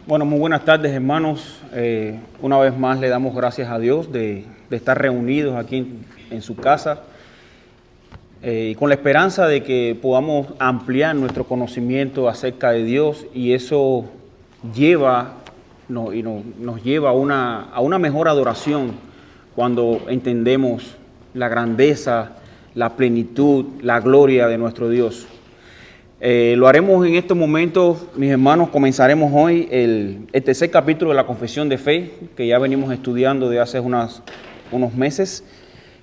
Bueno, muy buenas tardes, hermanos. Una vez más le damos gracias a Dios de estar reunidos aquí en su casa y con la esperanza de que podamos ampliar nuestro conocimiento acerca de Dios, y eso nos lleva a una mejor adoración cuando entendemos la grandeza, la plenitud, la gloria de nuestro Dios. Lo haremos en estos momentos, mis hermanos. Comenzaremos hoy el tercer capítulo de la Confesión de Fe, que ya venimos estudiando de hace unos meses.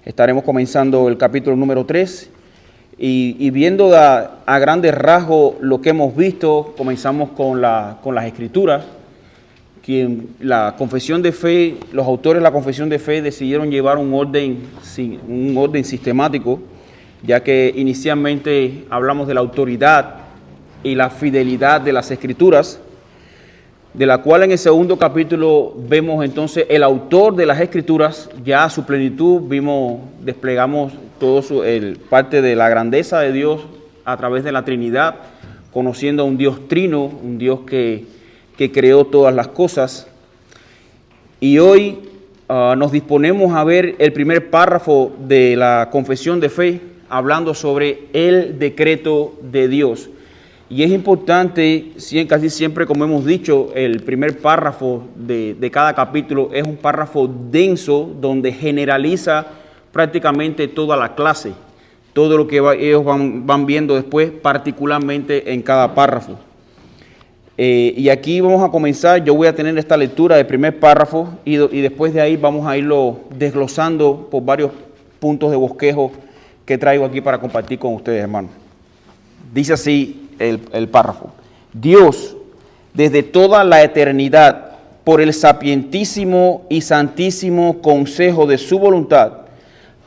Estaremos comenzando el capítulo número 3 y viendo a grandes rasgos lo que hemos visto. Comenzamos con las Escrituras. La Confesión de Fe, los autores de la Confesión de Fe decidieron llevar un orden sistemático, ya que inicialmente hablamos de la autoridad y la fidelidad de las Escrituras, de la cual en el segundo capítulo vemos entonces el autor de las Escrituras, ya a su plenitud. Desplegamos parte de la grandeza de Dios a través de la Trinidad, conociendo a un Dios trino, un Dios que creó todas las cosas. Y hoy nos disponemos a ver el primer párrafo de la Confesión de Fe, hablando sobre el decreto de Dios. Y es importante, casi siempre, como hemos dicho, el primer párrafo de cada capítulo es un párrafo denso donde generaliza prácticamente toda la clase, todo lo que ellos van viendo después, particularmente en cada párrafo. Y aquí vamos a comenzar. Yo voy a tener esta lectura del primer párrafo y después de ahí vamos a irlo desglosando por varios puntos de bosquejo que traigo aquí para compartir con ustedes, hermanos. Dice así el párrafo: Dios, desde toda la eternidad, por el sapientísimo y santísimo consejo de su voluntad,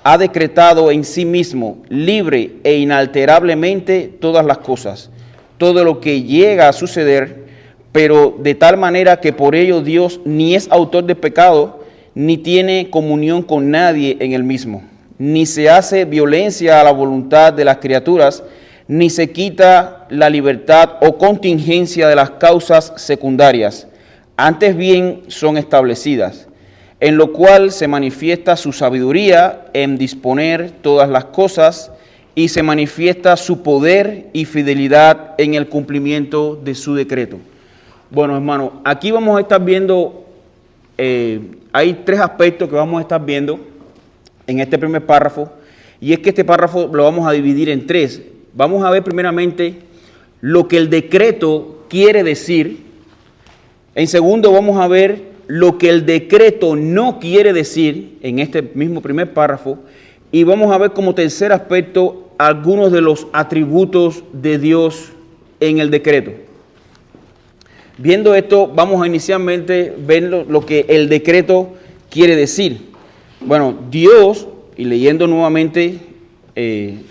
ha decretado en sí mismo, libre e inalterablemente, todas las cosas, todo lo que llega a suceder, pero de tal manera que por ello Dios ni es autor de pecado, ni tiene comunión con nadie en el mismo, ni se hace violencia a la voluntad de las criaturas, ni se quita la libertad o contingencia de las causas secundarias, antes bien son establecidas, en lo cual se manifiesta su sabiduría en disponer todas las cosas, y se manifiesta su poder y fidelidad en el cumplimiento de su decreto. Bueno, hermanos, aquí vamos a estar viendo, hay tres aspectos que vamos a estar viendo en este primer párrafo, y es que este párrafo lo vamos a dividir en tres. Vamos a ver primeramente lo que el decreto quiere decir. En segundo, vamos a ver lo que el decreto no quiere decir en este mismo primer párrafo. Y vamos a ver como tercer aspecto algunos de los atributos de Dios en el decreto. Viendo esto, vamos a inicialmente ver lo que el decreto quiere decir. Bueno, Dios, y leyendo nuevamente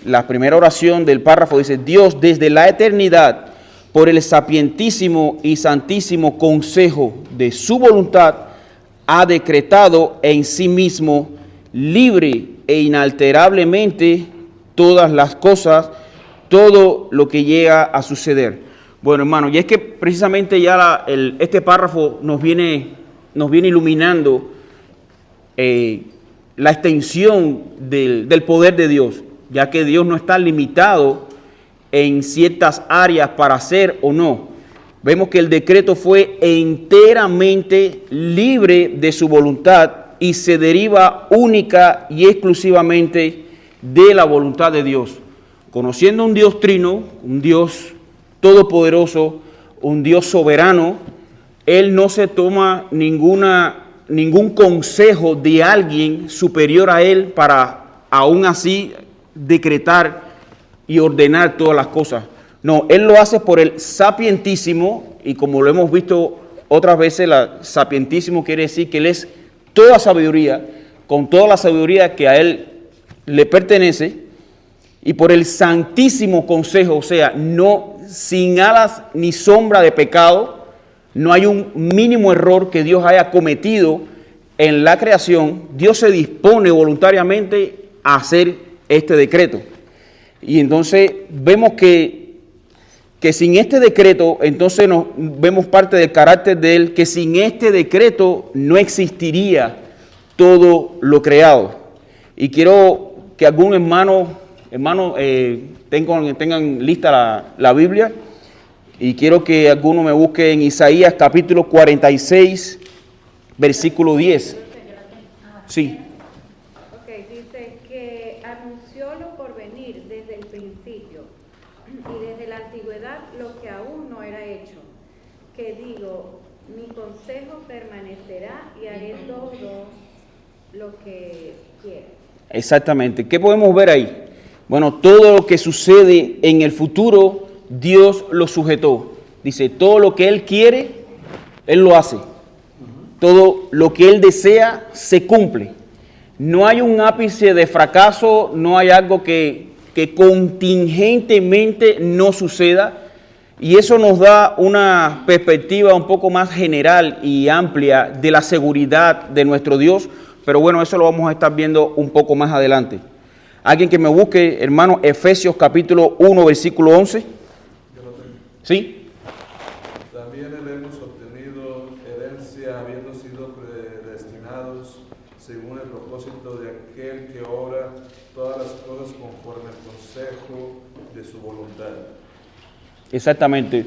la primera oración del párrafo, dice: Dios, desde la eternidad, por el sapientísimo y santísimo consejo de su voluntad, ha decretado en sí mismo, libre e inalterablemente, todas las cosas, todo lo que llega a suceder. Bueno, hermano, y es que precisamente ya este párrafo nos viene iluminando la extensión del poder de Dios, ya que Dios no está limitado en ciertas áreas para hacer o no. Vemos que el decreto fue enteramente libre de su voluntad y se deriva única y exclusivamente de la voluntad de Dios. Conociendo un Dios trino, un Dios todopoderoso, un Dios soberano, Él no se toma ningún consejo de alguien superior a Él para aún así decretar y ordenar todas las cosas. No, Él lo hace por el sapientísimo, y como lo hemos visto otras veces, sapientísimo quiere decir que Él es toda sabiduría, con toda la sabiduría que a Él le pertenece, y por el santísimo consejo, o sea, no sin alas ni sombra de pecado. No hay un mínimo error que Dios haya cometido en la creación. Dios se dispone voluntariamente a hacer este decreto. Y entonces vemos que que sin este decreto, entonces nos vemos parte del carácter de Él, que sin este decreto no existiría todo lo creado. Y quiero que algún hermano tengan lista la Biblia, y quiero que alguno me busque en Isaías capítulo 46, versículo 10. Sí. Ok, dice que anunció lo por venir desde el principio y desde la antigüedad lo que aún no era hecho. Que digo, mi consejo permanecerá y haré todo lo que quiera. Exactamente. ¿Qué podemos ver ahí? Bueno, todo lo que sucede en el futuro, Dios lo sujetó. Dice, todo lo que Él quiere, Él lo hace. Todo lo que Él desea, se cumple. No hay un ápice de fracaso, no hay algo que contingentemente no suceda. Y eso nos da una perspectiva un poco más general y amplia de la seguridad de nuestro Dios. Pero bueno, eso lo vamos a estar viendo un poco más adelante. Alguien que me busque, hermano, Efesios capítulo 1, versículo 11. Yo lo tengo. ¿Sí? También hemos obtenido herencia habiendo sido predestinados según el propósito de aquel que obra todas las cosas conforme al consejo de su voluntad. Exactamente.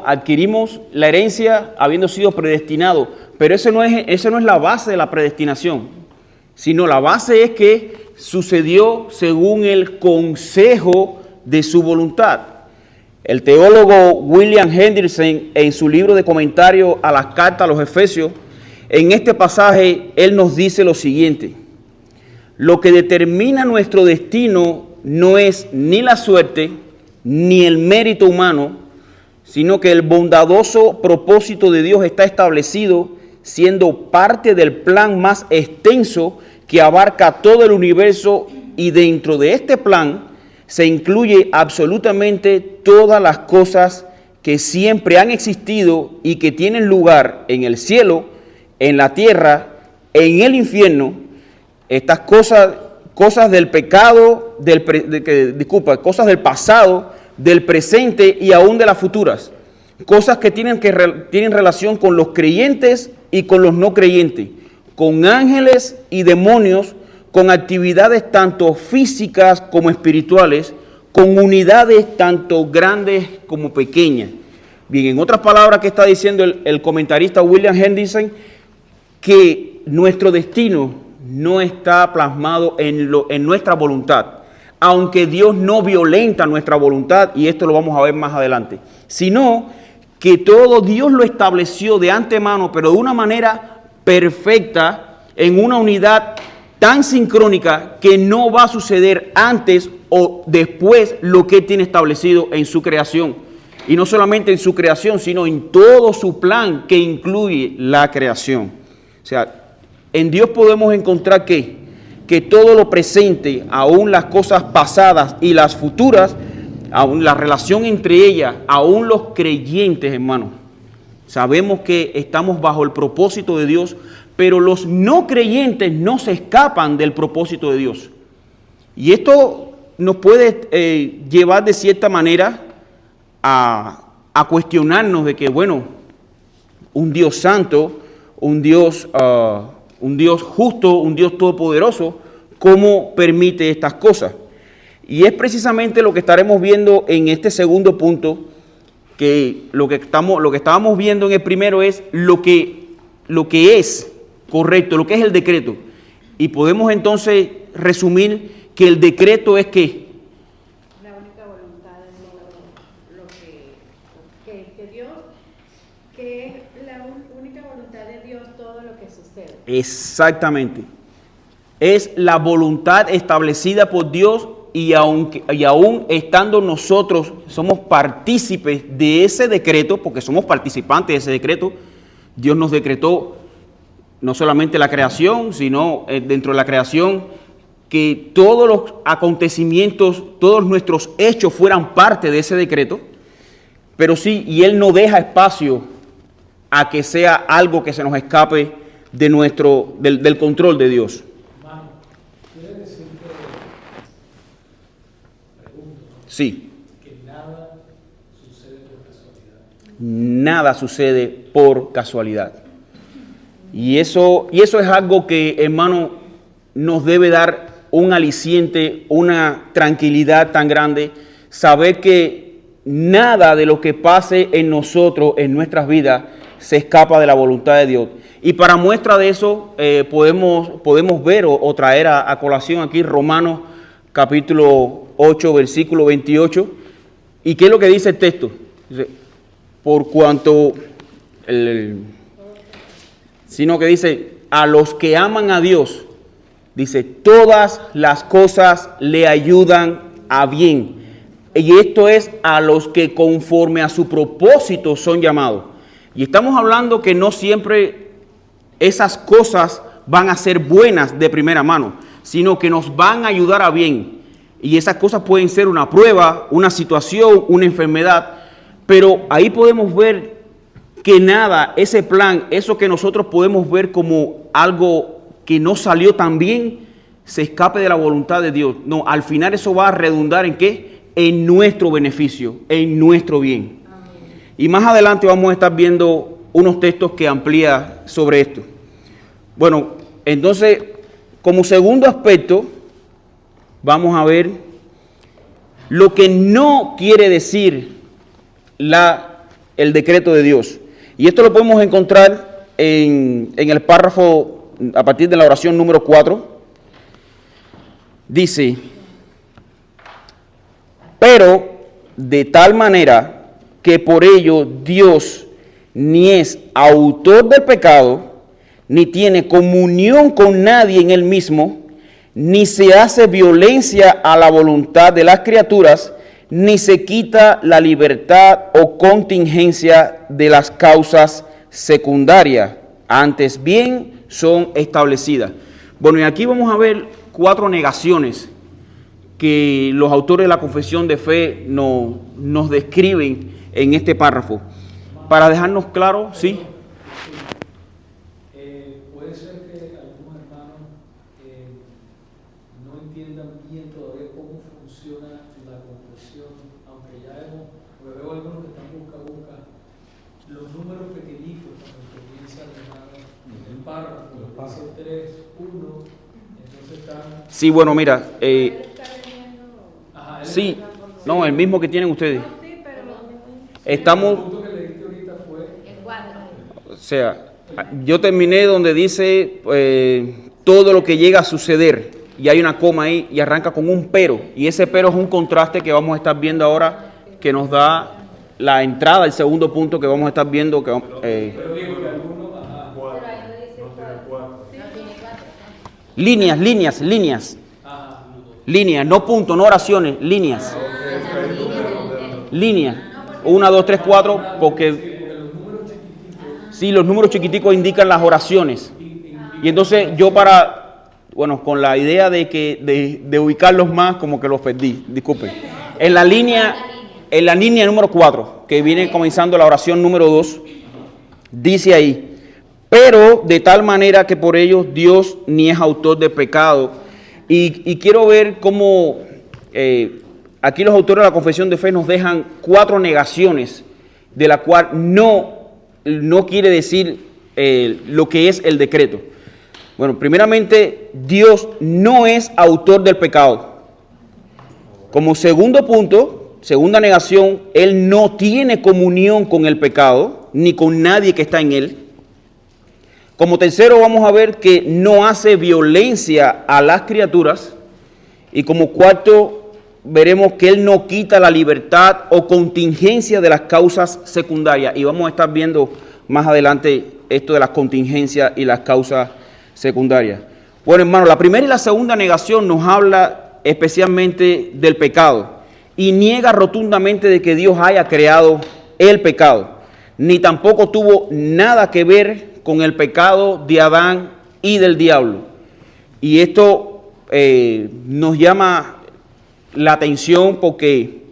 Adquirimos la herencia habiendo sido predestinados, pero eso no es la base de la predestinación, sino la base es que sucedió según el consejo de su voluntad. El teólogo William Henderson, en su libro de comentario a las cartas a los Efesios, en este pasaje, él nos dice lo siguiente: lo que determina nuestro destino no es ni la suerte ni el mérito humano, sino que el bondadoso propósito de Dios está establecido, siendo parte del plan más extenso que abarca todo el universo, y dentro de este plan se incluye absolutamente todas las cosas que siempre han existido y que tienen lugar en el cielo, en la tierra, en el infierno. Estas cosas del pecado, cosas del pasado, del presente y aún de las futuras. Cosas que tienen relación con los creyentes y con los no creyentes, con ángeles y demonios, con actividades tanto físicas como espirituales, con unidades tanto grandes como pequeñas. Bien, en otras palabras, ¿qué está diciendo el comentarista William Henderson? Que nuestro destino no está plasmado en nuestra voluntad, aunque Dios no violenta nuestra voluntad, y esto lo vamos a ver más adelante, sino que todo Dios lo estableció de antemano, pero de una manera perfecta, en una unidad tan sincrónica que no va a suceder antes o después lo que tiene establecido en su creación. Y no solamente en su creación, sino en todo su plan que incluye la creación. O sea, en Dios podemos encontrar que todo lo presente, aún las cosas pasadas y las futuras, aún la relación entre ellas, aún los creyentes, hermanos, sabemos que estamos bajo el propósito de Dios, pero los no creyentes no se escapan del propósito de Dios. Y esto nos puede llevar de cierta manera a cuestionarnos de que, bueno, un Dios santo, un Dios justo, un Dios todopoderoso, ¿cómo permite estas cosas? Y es precisamente lo que estaremos viendo en este segundo punto, que lo que estábamos viendo en el primero es lo que es correcto, lo que es el decreto. Y podemos entonces resumir que el decreto es ¿qué? La única voluntad de lo que Dios, que es la única voluntad de Dios todo lo que sucede. Exactamente. Es la voluntad establecida por Dios, y aún estando nosotros, somos partícipes de ese decreto, porque somos participantes de ese decreto. Dios nos decretó no solamente la creación, sino dentro de la creación, que todos los acontecimientos, todos nuestros hechos fueran parte de ese decreto. Pero sí, y Él no deja espacio a que sea algo que se nos escape de del control de Dios. ¿Quiere decir que, pregunto, Sí. que nada nada sucede por casualidad. Y eso es algo que, hermano, nos debe dar un aliciente, una tranquilidad tan grande, saber que nada de lo que pase en nosotros, en nuestras vidas, se escapa de la voluntad de Dios. Y para muestra de eso, podemos ver o traer a colación aquí Romanos capítulo 8, versículo 28. ¿Y qué es lo que dice el texto? Dice, por cuanto, sino que dice, a los que aman a Dios, dice, todas las cosas le ayudan a bien. Y esto es a los que conforme a su propósito son llamados. Y estamos hablando que no siempre esas cosas van a ser buenas de primera mano, sino que nos van a ayudar a bien. Y esas cosas pueden ser una prueba, una situación, una enfermedad. Pero ahí podemos ver que nada, ese plan, eso que nosotros podemos ver como algo que no salió tan bien, se escape de la voluntad de Dios. No, al final eso va a redundar ¿en qué? En nuestro beneficio, en nuestro bien. Amén. Y más adelante vamos a estar viendo unos textos que amplían sobre esto. Bueno, entonces, como segundo aspecto, vamos a ver lo que no quiere decir el decreto de Dios. Y esto lo podemos encontrar en el párrafo a partir de la oración número 4. Dice, pero de tal manera que por ello Dios ni es autor del pecado, ni tiene comunión con nadie en él mismo, ni se hace violencia a la voluntad de las criaturas, ni se quita la libertad o contingencia de las causas secundarias, antes bien son establecidas. Bueno, y aquí vamos a ver 4 negaciones que los autores de la confesión de fe nos describen en este párrafo. Para dejarnos claro, ¿sí? Puede ser que algunos hermanos no entiendan bien todavía cómo funciona la confesión, aunque ya veo algunos que están busca los números pequeñitos cuando comienza el párrafo, dice 3, 1, entonces están... Sí, bueno, mira, sí, no, el mismo que tienen ustedes. Estamos, o sea, yo terminé donde dice todo lo que llega a suceder, y hay una coma ahí y arranca con un pero, y ese pero es un contraste que vamos a estar viendo ahora, que nos da la entrada al segundo punto que vamos a estar viendo. Líneas, no puntos, no oraciones, líneas. Líneas, 1, 2, 3, 4, porque sí, los números chiquiticos indican las oraciones. Y entonces yo con la idea de ubicarlos más, como que los perdí, disculpen. En la línea número 4, que viene comenzando la oración número 2, dice ahí, pero de tal manera que por ellos Dios ni es autor de pecado. Y quiero ver cómo aquí los autores de la confesión de fe nos dejan 4 negaciones, de la cual no quiere decir lo que es el decreto. Bueno, primeramente, Dios no es autor del pecado. Como segundo punto, segunda negación, Él no tiene comunión con el pecado, ni con nadie que está en Él. Como tercero, vamos a ver que no hace violencia a las criaturas. Y como cuarto, veremos que Él no quita la libertad o contingencia de las causas secundarias. Y vamos a estar viendo más adelante esto de las contingencias y las causas secundarias. Bueno, hermano, la primera y la segunda negación nos habla especialmente del pecado. Y niega rotundamente de que Dios haya creado el pecado. Ni tampoco tuvo nada que ver con el pecado de Adán y del diablo. Y esto nos llama la atención porque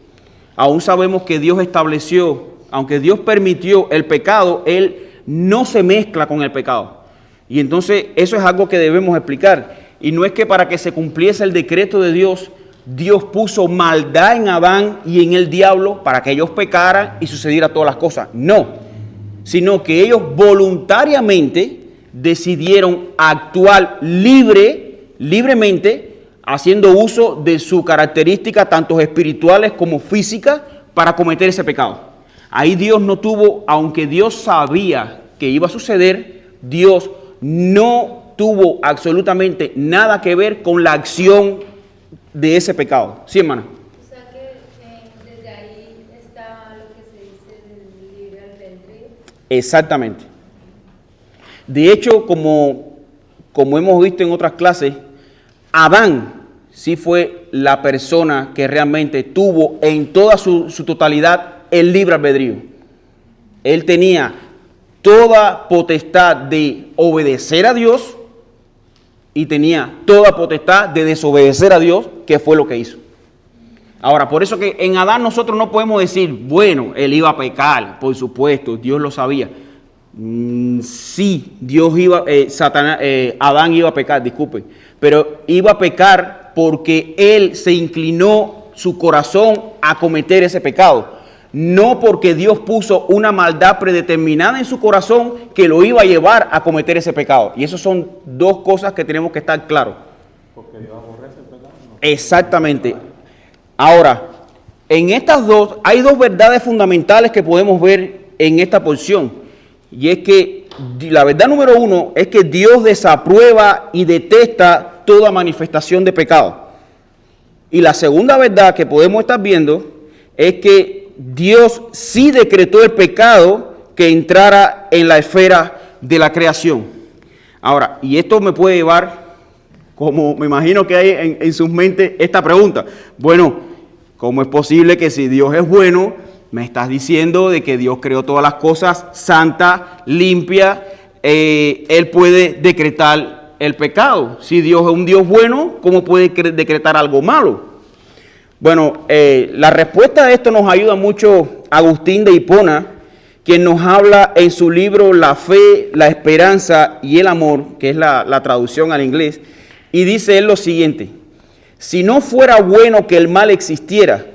aún sabemos que Dios estableció, aunque Dios permitió el pecado, Él no se mezcla con el pecado. Y entonces eso es algo que debemos explicar. Y no es que para que se cumpliese el decreto de Dios Dios puso maldad en Adán y en el diablo para que ellos pecaran y sucediera todas las cosas. No, sino que ellos voluntariamente decidieron actuar libremente, haciendo uso de su característica tanto espirituales como físicas para cometer ese pecado. Ahí Dios no tuvo, aunque Dios sabía que iba a suceder, Dios no tuvo absolutamente nada que ver con la acción de ese pecado. ¿Sí, hermana? O sea que desde ahí está lo que se dice del libre albedrío. Exactamente. De hecho, como hemos visto en otras clases, Adán sí fue la persona que realmente tuvo en toda su totalidad el libre albedrío. Él tenía toda potestad de obedecer a Dios y tenía toda potestad de desobedecer a Dios, que fue lo que hizo. Ahora, por eso que en Adán nosotros no podemos decir, bueno, él iba a pecar, por supuesto, Dios lo sabía. Sí, Adán iba a pecar, disculpen, pero iba a pecar porque él se inclinó su corazón a cometer ese pecado. No porque Dios puso una maldad predeterminada en su corazón que lo iba a llevar a cometer ese pecado. Y esas son dos cosas que tenemos que estar claros. Porque Dios aborrece el pecado. ¿No? Exactamente. Ahora, en estas dos, hay dos verdades fundamentales que podemos ver en esta porción. Y es que la verdad número uno es que Dios desaprueba y detesta toda manifestación de pecado. Y la segunda verdad que podemos estar viendo es que Dios sí decretó el pecado que entrara en la esfera de la creación. Ahora, y esto me puede llevar, como me imagino que hay en sus mentes, esta pregunta. Bueno, ¿cómo es posible que si Dios es bueno, me estás diciendo de que Dios creó todas las cosas santas, limpias, Él puede decretar el pecado? Si Dios es un Dios bueno, ¿cómo puede decretar algo malo? Bueno, la respuesta a esto nos ayuda mucho Agustín de Hipona, quien nos habla en su libro La fe, la esperanza y el amor, que es la traducción al inglés, y dice él lo siguiente: si no fuera bueno que el mal existiera,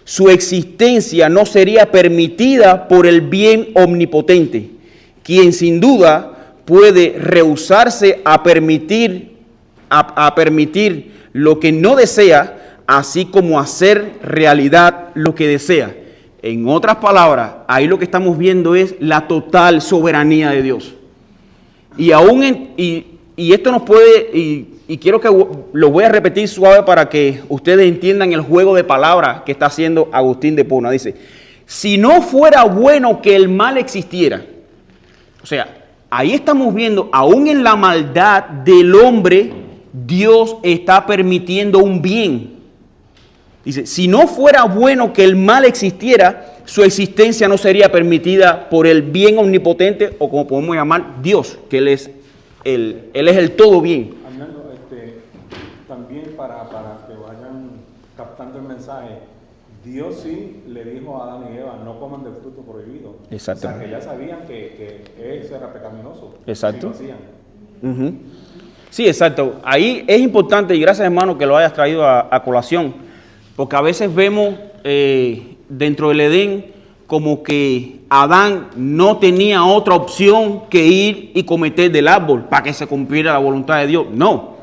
su existencia no sería permitida por el bien omnipotente, quien sin duda puede rehusarse a permitir lo que no desea, así como hacer realidad lo que desea. En otras palabras, ahí lo que estamos viendo es la total soberanía de Dios. Y esto nos puede, y quiero que lo voy a repetir suave para que ustedes entiendan el juego de palabras que está haciendo Agustín de Hipona. Dice, si no fuera bueno que el mal existiera, o sea, ahí estamos viendo, aún en la maldad del hombre, Dios está permitiendo un bien. Dice, si no fuera bueno que el mal existiera, su existencia no sería permitida por el bien omnipotente, o como podemos llamar, Dios, que Él es el todo bien. Arnaldo, también para que vayan captando el mensaje, Dios sí le dijo a Adán y Eva, no coman del fruto prohibido. Exacto. O sea, que ya sabían que eso era pecaminoso. Exacto. Sí lo hacían. Uh-huh. Sí, exacto. Ahí es importante, y gracias hermano que lo hayas traído a colación, porque a veces vemos dentro del Edén como que Adán no tenía otra opción que ir y cometer del árbol para que se cumpliera la voluntad de Dios. No.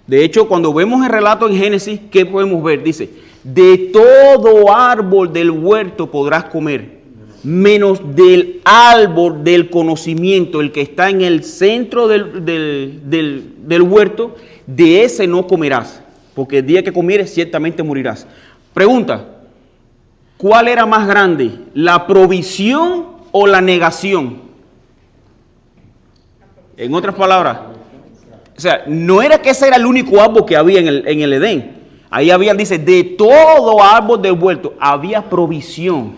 De hecho, cuando vemos el relato en Génesis, ¿qué podemos ver? Dice, de todo árbol del huerto podrás comer, menos del árbol del conocimiento, el que está en el centro del huerto, de ese no comerás, porque el día que comieres ciertamente morirás. Pregunta, ¿cuál era más grande, la provisión o la negación? En otras palabras, o sea, no era que ese era el único árbol que había en el Edén. Ahí habían, dice, de todo árbol del huerto había provisión.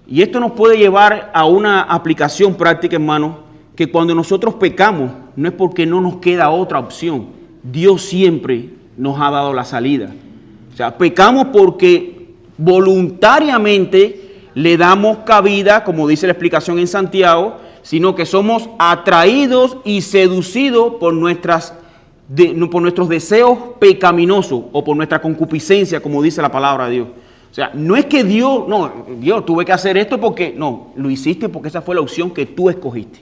Y esto nos puede llevar a una aplicación práctica, hermano, que cuando nosotros pecamos, no es porque no nos queda otra opción. Dios siempre nos ha dado la salida. O sea, pecamos porque voluntariamente le damos cabida, como dice la explicación en Santiago, sino que somos atraídos y seducidos por nuestras por nuestros deseos pecaminosos o por nuestra concupiscencia, como dice la palabra de Dios. O sea, no es que Dios tuve que hacer esto porque, no, lo hiciste porque esa fue la opción que tú escogiste.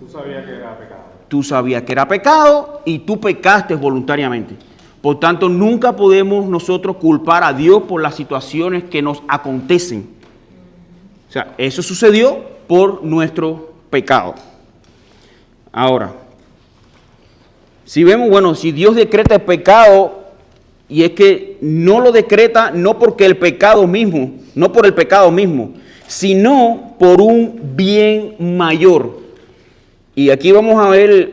Tú sabías que era pecado. Tú sabías que era pecado y tú pecaste voluntariamente. Por tanto, nunca podemos nosotros culpar a Dios por las situaciones que nos acontecen. O sea, eso sucedió por nuestro pecado. Ahora, si vemos, bueno, si Dios decreta el pecado, y es que no lo decreta no porque el pecado mismo, no por el pecado mismo, sino por un bien mayor. Y aquí vamos a ver,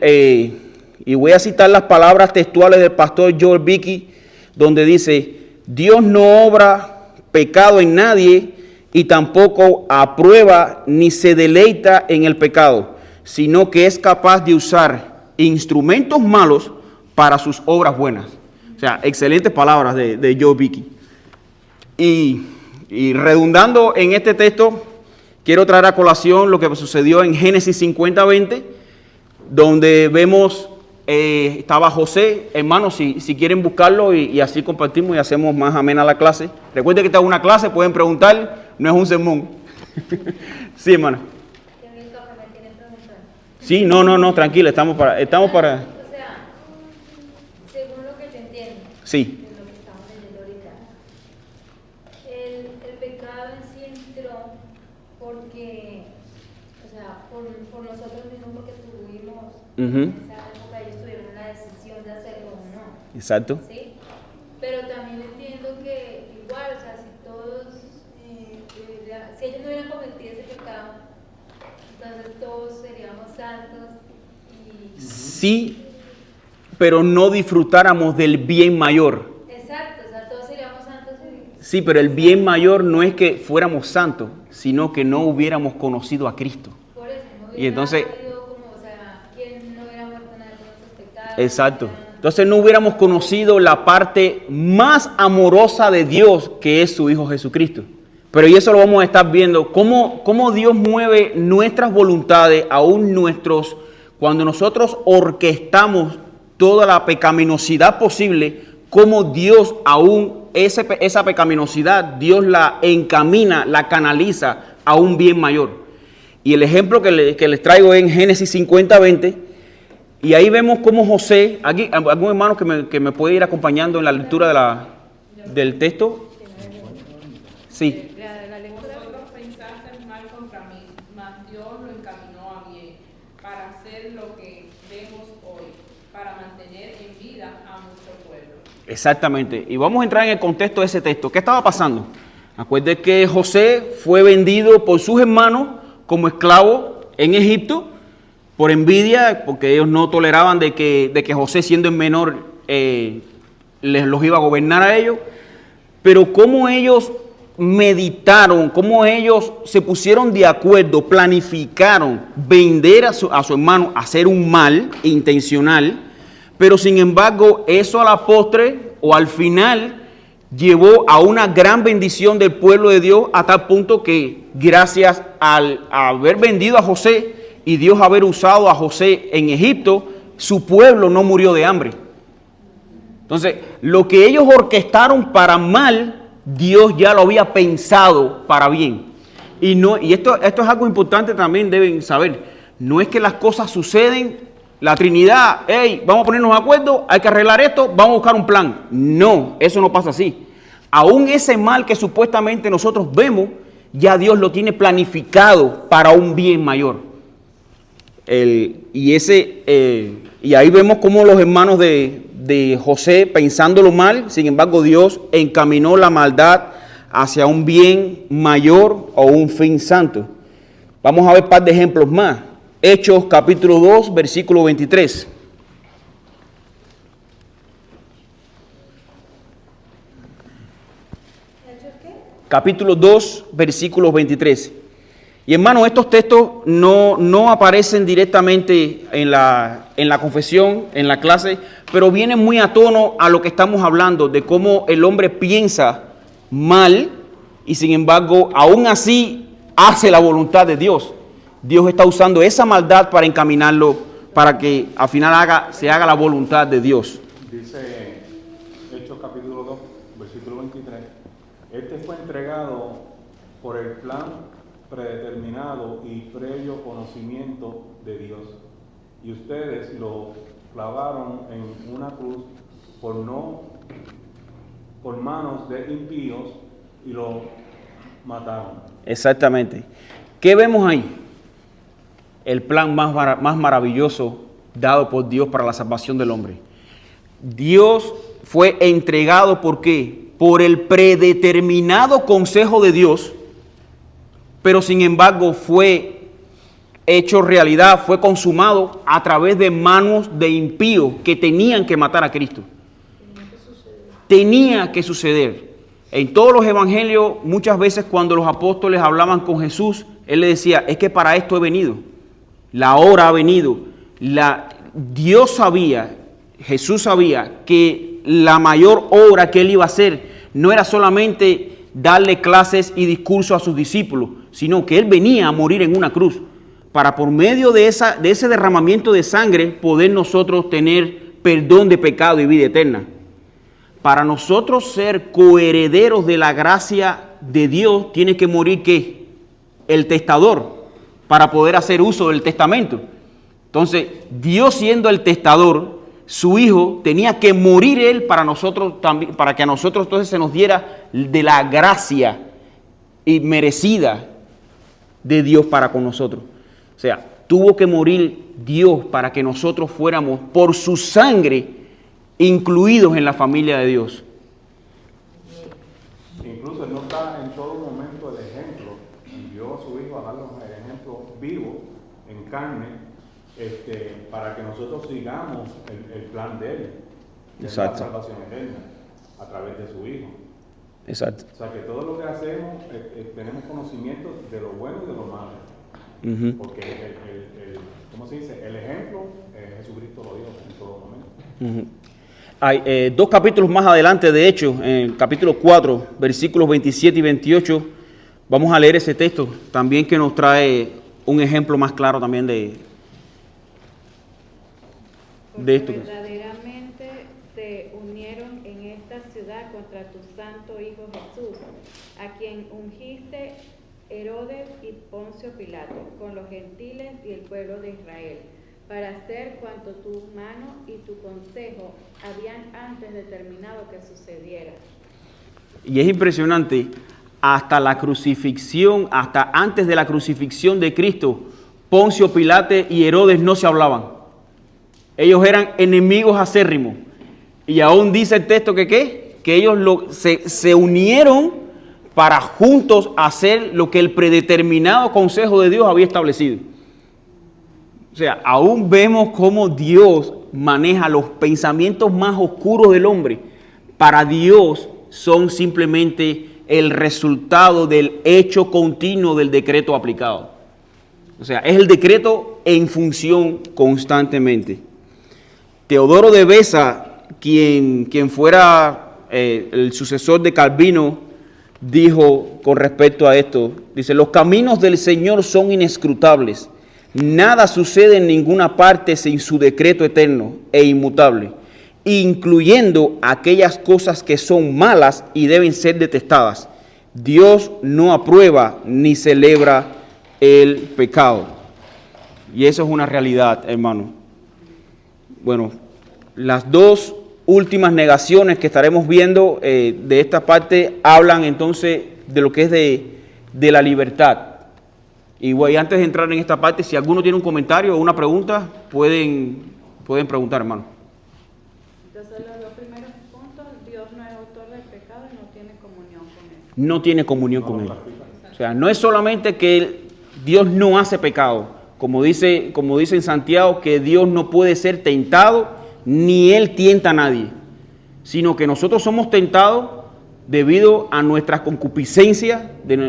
y voy a citar las palabras textuales del pastor Joel Bickey, donde dice: Dios no obra pecado en nadie y tampoco aprueba ni se deleita en el pecado, sino que es capaz de usar instrumentos malos para sus obras buenas. O sea, excelentes palabras de Joel Bickey. Y redundando en este texto, quiero traer a colación lo que sucedió en Génesis 50:20, donde vemos, estaba José. Hermanos, si quieren buscarlo y así compartimos y hacemos más amena la clase. Recuerden que esta es una clase, pueden preguntar, no es un sermón. Sí, hermano. Sí, no, tranquila, estamos para... O sea, según lo que yo entiendo, Sí. de lo que estamos leyendo ahorita, el pecado en sí entró porque, o sea, por nosotros mismos, porque tuvimos, Ujú. en esa época ellos tuvieron la decisión de hacerlo o no, Exacto. ¿sí? Pero también entiendo que igual, o sea, si todos, si ellos no hubieran cometido ese pecado, entonces todos seríamos santos y... Sí, pero no disfrutáramos del bien mayor. Exacto, o sea, todos seríamos santos y... Sí, pero el bien mayor no es que fuéramos santos, sino que no hubiéramos conocido a Cristo. Por eso, no hubiera Y entonces, habido como, o sea, quien no hubiera muerto en algunos pecados. exacto. Entonces no hubiéramos conocido la parte más amorosa de Dios, que es su Hijo Jesucristo. Pero y eso lo vamos a estar viendo, cómo Dios mueve nuestras voluntades, aún nuestros, cuando nosotros orquestamos toda la pecaminosidad posible, cómo Dios aún esa pecaminosidad, Dios la encamina, la canaliza a un bien mayor. Y el ejemplo que les traigo es en Génesis 50:20, y ahí vemos cómo José, aquí algún hermano que me puede ir acompañando en la lectura del texto. Sí. Vosotros pensasteis mal contra mí, mas Dios lo encaminó a bien, para hacer lo que vemos hoy, para mantener en vida a mucho pueblo. Exactamente. Y vamos a entrar en el contexto de ese texto. ¿Qué estaba pasando? Acuérdense que José fue vendido por sus hermanos como esclavo en Egipto por envidia, porque ellos no toleraban de que José, siendo el menor, los iba a gobernar a ellos. Pero cómo ellos meditaron, cómo ellos se pusieron de acuerdo, planificaron vender a su hermano, hacer un mal intencional, pero sin embargo eso a la postre o al final llevó a una gran bendición del pueblo de Dios, a tal punto que gracias al haber vendido a José y Dios haber usado a José en Egipto, su pueblo no murió de hambre. Entonces, lo que ellos orquestaron para mal, Dios ya lo había pensado para bien. Y esto es algo importante también, deben saber. No es que las cosas suceden, la Trinidad, hey, vamos a ponernos de acuerdo, hay que arreglar esto, vamos a buscar un plan. No, eso no pasa así. Aún ese mal que supuestamente nosotros vemos, ya Dios lo tiene planificado para un bien mayor. Y ahí vemos cómo los hermanos de José, pensándolo mal, sin embargo Dios encaminó la maldad hacia un bien mayor o un fin santo. Vamos a ver un par de ejemplos más. Hechos capítulo 2, versículo 23. ¿Hechos qué? Capítulo 2, versículos 23. Y hermano, estos textos no aparecen directamente en la confesión, en la clase, pero vienen muy a tono a lo que estamos hablando, de cómo el hombre piensa mal y sin embargo, aún así, hace la voluntad de Dios. Dios está usando esa maldad para encaminarlo para que al final se haga la voluntad de Dios. Dice Hechos capítulo 2, versículo 23. Este fue entregado por el plan predeterminado y previo conocimiento de Dios. Y ustedes lo clavaron en una cruz por manos de impíos y lo mataron. Exactamente. ¿Qué vemos ahí? El plan más maravilloso dado por Dios para la salvación del hombre. Dios fue entregado, ¿por qué? Por el predeterminado consejo de Dios, pero sin embargo fue hecho realidad, fue consumado a través de manos de impíos que tenían que matar a Cristo. Tenía que suceder. En todos los evangelios, muchas veces cuando los apóstoles hablaban con Jesús, Él le decía, es que para esto he venido. La hora ha venido. Dios sabía, Jesús sabía que la mayor obra que Él iba a hacer no era solamente darle clases y discursos a sus discípulos, sino que Él venía a morir en una cruz para por medio de ese derramamiento de sangre poder nosotros tener perdón de pecado y vida eterna. Para nosotros ser coherederos de la gracia de Dios, tiene que morir ¿qué? El testador, para poder hacer uso del testamento. Entonces, Dios siendo el testador, su Hijo tenía que morir Él para nosotros también, para que a nosotros entonces se nos diera de la gracia inmerecida de Dios para con nosotros. O sea, tuvo que morir Dios para que nosotros fuéramos por su sangre incluidos en la familia de Dios. Incluso Él no está en todo momento el ejemplo, envió a su Hijo a darnos el ejemplo vivo, en carne, para que nosotros sigamos el plan de Él, de la salvación eterna, a través de su Hijo. Exacto. O sea que todo lo que hacemos, tenemos conocimiento de lo bueno y de lo malo. Porque ¿cómo se dice? El ejemplo, Jesucristo lo dio en todo momento. Hay 2 capítulos más adelante, de hecho, en el capítulo 4, versículos 27 y 28, vamos a leer ese texto también que nos trae un ejemplo más claro también de esto. Verdaderamente se unieron en esta ciudad contra tu santo Hijo Jesús, a quien ungiste Herodes y Poncio Pilato, con los gentiles y el pueblo de Israel, para hacer cuanto tu mano y tu consejo habían antes determinado que sucediera. Y es impresionante, hasta la crucifixión, hasta antes de la crucifixión de Cristo, Poncio Pilato y Herodes no se hablaban. Ellos eran enemigos acérrimos. Y aún dice el texto que ellos se unieron para juntos hacer lo que el predeterminado consejo de Dios había establecido. O sea, aún vemos cómo Dios maneja los pensamientos más oscuros del hombre. Para Dios son simplemente el resultado del hecho continuo del decreto aplicado. O sea, es el decreto en función constantemente. Teodoro de Beza, quien fuera el sucesor de Calvino, dijo con respecto a esto, dice, los caminos del Señor son inescrutables. Nada sucede en ninguna parte sin su decreto eterno e inmutable, incluyendo aquellas cosas que son malas y deben ser detestadas. Dios no aprueba ni celebra el pecado. Y eso es una realidad, hermano. Bueno, las dos últimas negaciones que estaremos viendo de esta parte hablan entonces de lo que es de la libertad. Y bueno, antes de entrar en esta parte, si alguno tiene un comentario o una pregunta, pueden preguntar, hermano. Entonces, los dos primeros puntos, Dios no es autor del pecado y no tiene comunión con él. No tiene comunión con él. O sea, no es solamente que Dios no hace pecado, como dice en Santiago, que Dios no puede ser tentado, ni Él tienta a nadie, sino que nosotros somos tentados debido a nuestras concupiscencias,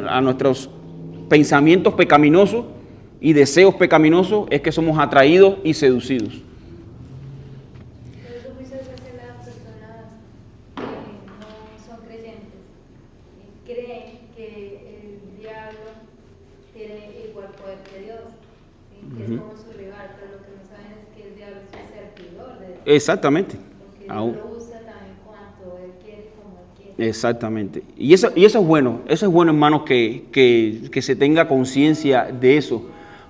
a nuestros pensamientos pecaminosos y deseos pecaminosos, es que somos atraídos y seducidos. Pero eso muchas veces las personas que no son creyentes creen que el diablo tiene igual poder que Dios, ¿sí? Que es como su rival, pero lo que no saben es que Exactamente. Porque Aún. Dios lo usa también cuando Él quiere, como Él quiere. Exactamente. Y eso es bueno. Eso es bueno, hermanos, que se tenga conciencia de eso.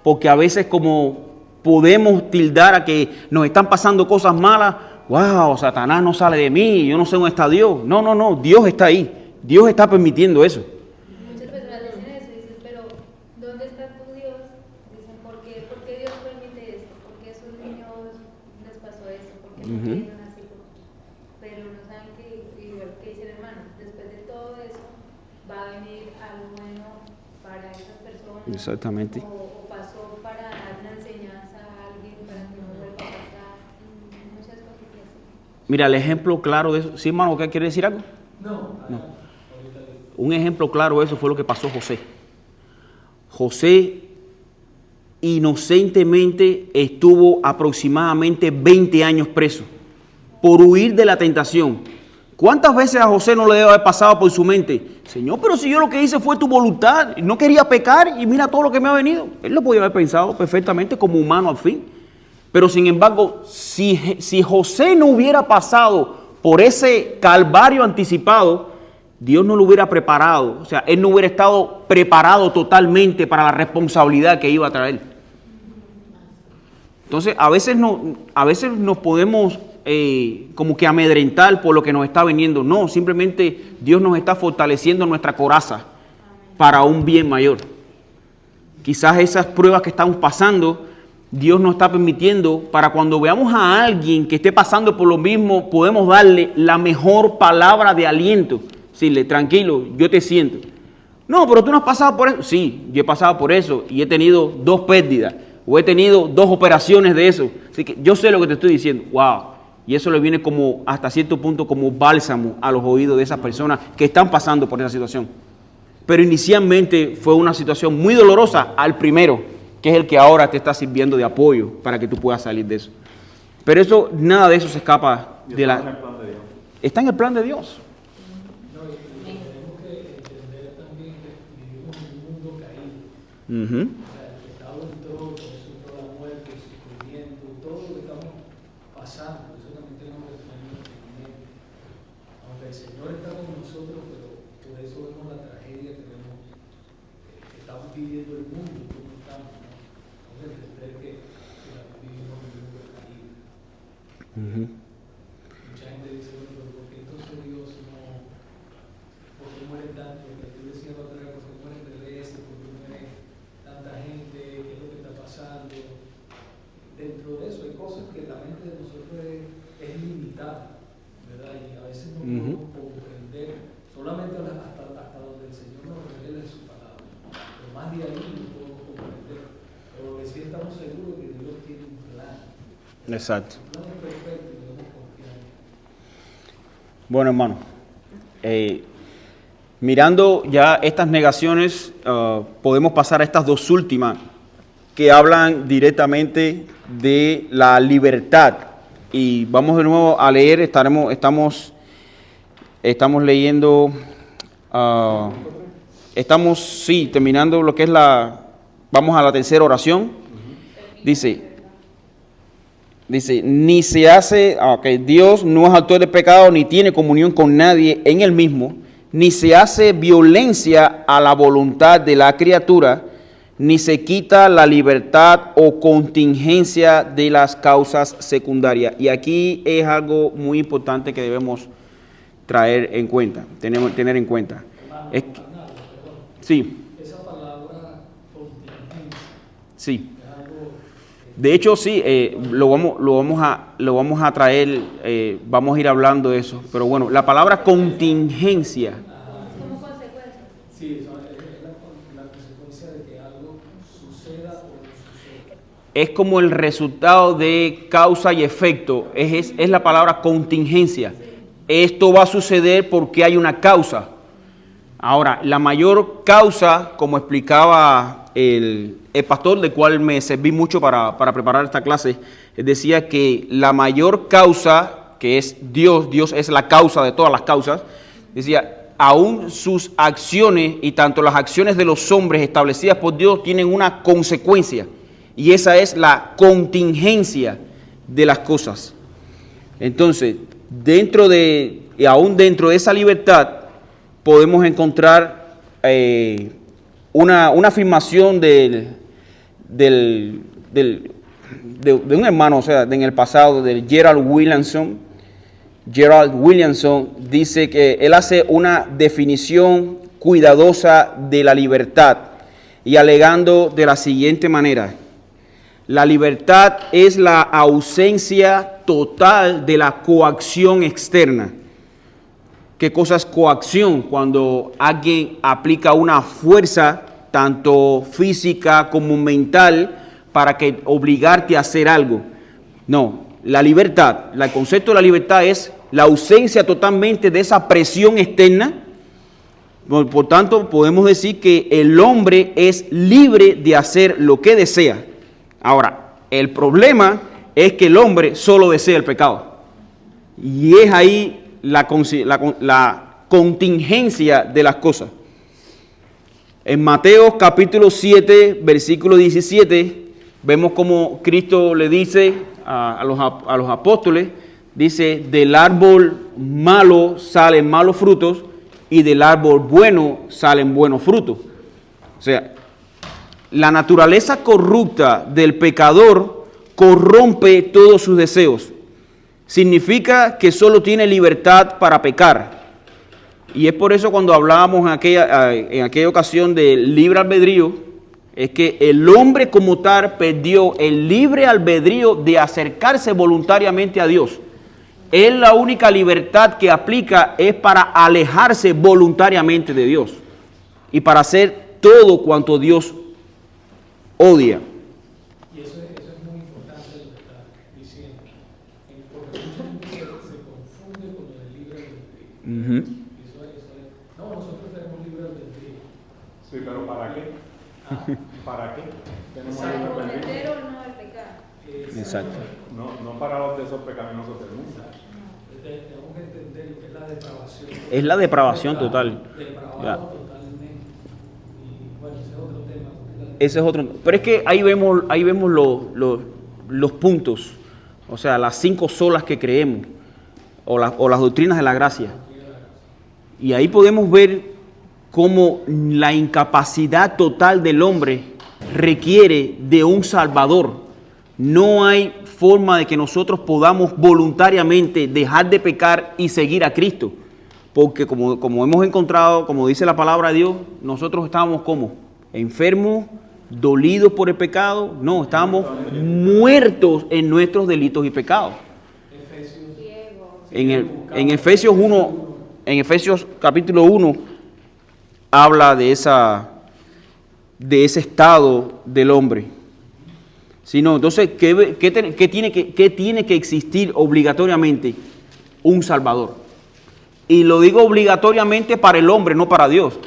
Porque a veces como podemos tildar a que nos están pasando cosas malas, wow, Satanás no sale de mí, yo no sé dónde está Dios. No, no, no, Dios está ahí. Dios está permitiendo eso. Muchas personas dicen eso, dicen, pero ¿dónde está tu Dios? Dicen, ¿por qué Dios permite esto? ¿Por qué a esos niños les pasó eso? ¿Por qué no quieren así? Pero no saben que, igual que dice el hermano, después de todo eso va a venir algo bueno para esas personas. Exactamente. O pasó para dar una enseñanza a alguien para que no vuelva a pasar. Muchas cosas así. Mira, el ejemplo claro de eso. ¿Sí, hermano, qué quiere decir algo? No. Un ejemplo claro de eso fue lo que pasó a José. José inocentemente estuvo aproximadamente 20 años preso por huir de la tentación. ¿Cuántas veces a José no le debe haber pasado por su mente? Señor, pero si yo lo que hice fue tu voluntad, no quería pecar y mira todo lo que me ha venido. Él lo podía haber pensado perfectamente como humano al fin. Pero sin embargo, si José no hubiera pasado por ese calvario anticipado, Dios no lo hubiera preparado. O sea, él no hubiera estado preparado totalmente para la responsabilidad que iba a traer. Entonces, a veces nos podemos como que amedrentar por lo que nos está viniendo. No, simplemente Dios nos está fortaleciendo nuestra coraza para un bien mayor. Quizás esas pruebas que estamos pasando, Dios nos está permitiendo para cuando veamos a alguien que esté pasando por lo mismo, podemos darle la mejor palabra de aliento. Decirle, tranquilo, yo te siento. No, pero tú no has pasado por eso. Sí, yo he pasado por eso y he tenido 2 pérdidas o he tenido 2 operaciones de eso. Así que yo sé lo que te estoy diciendo. Wow. Y eso le viene como hasta cierto punto como bálsamo a los oídos de esas personas que están pasando por esa situación. Pero inicialmente fue una situación muy dolorosa al primero, que es el que ahora te está sirviendo de apoyo para que tú puedas salir de eso. Pero eso, nada de eso se escapa de la... Está en el plan de Dios. Tenemos que entender también que vivimos en un mundo caído. Uh-huh. O sea, el pecado entró, con eso entró la muerte, el sufrimiento, todo lo que estamos pasando. Eso también tenemos que tener entendimiento. Aunque el Señor está con nosotros, pero por eso vemos la tragedia que vemos, que estamos viviendo el mundo, cómo estamos, ¿no? Vamos a entender que vivimos en un mundo caído. Uh-huh. Mucha gente dice, bueno, pero ¿por qué entonces Dios no? ¿Por qué muere tanto? Porque tú decías la otra vez, ¿por qué mueren bebés? ¿Por qué muere tanta gente? ¿Qué es lo que está pasando? Dentro de eso hay cosas que la mente de nosotros es limitada, ¿verdad? Y a veces no podemos comprender, solamente hasta donde el Señor nos revela en su palabra. Pero más de ahí no podemos comprender. Pero lo que sí estamos seguros es que Dios tiene un plan. Exacto. Un plan es perfecto y debemos confiar en él. Bueno, hermano, mirando ya estas negaciones, podemos pasar a estas 2 últimas que hablan directamente de la libertad. Y vamos de nuevo a leer, estamos leyendo, terminando lo que es vamos a la tercera oración. Dice, ni se hace, Dios no es autor de pecado, ni tiene comunión con nadie en él mismo, ni se hace violencia a la voluntad de la criatura, ni se quita la libertad o contingencia de las causas secundarias. Y aquí es algo muy importante que debemos tener en cuenta. Sí. Esa palabra contingencia. Sí. De hecho, sí, lo vamos a traer, vamos a ir hablando de eso. Pero bueno, la palabra contingencia. Como consecuencia. Sí, eso es la consecuencia de que algo suceda o no suceda. Es como el resultado de causa y efecto. Es la palabra contingencia. Esto va a suceder porque hay una causa. Ahora, la mayor causa, como explicaba el pastor, del cual me serví mucho para preparar esta clase, decía que la mayor causa, que es Dios es la causa de todas las causas, decía, aún sus acciones y tanto las acciones de los hombres establecidas por Dios tienen una consecuencia, y esa es la contingencia de las cosas. Entonces, aún dentro de esa libertad, podemos encontrar una afirmación de un hermano, o sea, en el pasado, de Gerald Williamson. Gerald Williamson dice que él hace una definición cuidadosa de la libertad y alegando de la siguiente manera: la libertad es la ausencia total de la coacción externa. ¿Qué cosa es coacción? Cuando alguien aplica una fuerza, tanto física como mental, para que obligarte a hacer algo. No, la libertad, el concepto de la libertad es la ausencia totalmente de esa presión externa. Por tanto, podemos decir que el hombre es libre de hacer lo que desea. Ahora, el problema es que el hombre solo desea el pecado. Y es ahí la contingencia de las cosas. En Mateo capítulo 7, versículo 17, vemos como Cristo le dice a los apóstoles, dice, del árbol malo salen malos frutos y del árbol bueno salen buenos frutos. O sea, la naturaleza corrupta del pecador corrompe todos sus deseos. Significa que solo tiene libertad para pecar. Y es por eso cuando hablábamos en aquella ocasión del libre albedrío, es que el hombre como tal perdió el libre albedrío de acercarse voluntariamente a Dios. Él la única libertad que aplica es para alejarse voluntariamente de Dios y para hacer todo cuanto Dios odia. Y eso es muy importante lo que está diciendo, porque mucha gente se confunde con el libre albedrío. No, nosotros tenemos libre albedrío. Sí, pero ¿para qué? ¿Para qué? Tenemos libre albedrío. Cometer o no el pecado. Exacto. No para los deseos pecaminosos del mundo. Tenemos que entender lo que es la depravación. Es la depravación total. Depravado Ya. totalmente. Y bueno, ese es otro tema. Ese es otro. Pero es que ahí vemos los puntos, o sea, las 5 solas que creemos, o las doctrinas de la gracia. Y ahí podemos ver cómo la incapacidad total del hombre requiere de un Salvador. No hay forma de que nosotros podamos voluntariamente dejar de pecar y seguir a Cristo. Porque como hemos encontrado, como dice la palabra de Dios, nosotros estábamos como enfermos, dolidos por el pecado. No, estábamos muertos en nuestros delitos y pecados. En Efesios 1, en Efesios capítulo 1, habla de ese estado del hombre. Entonces, ¿qué tiene que existir obligatoriamente? Un Salvador. Y lo digo obligatoriamente para el hombre, no para Dios.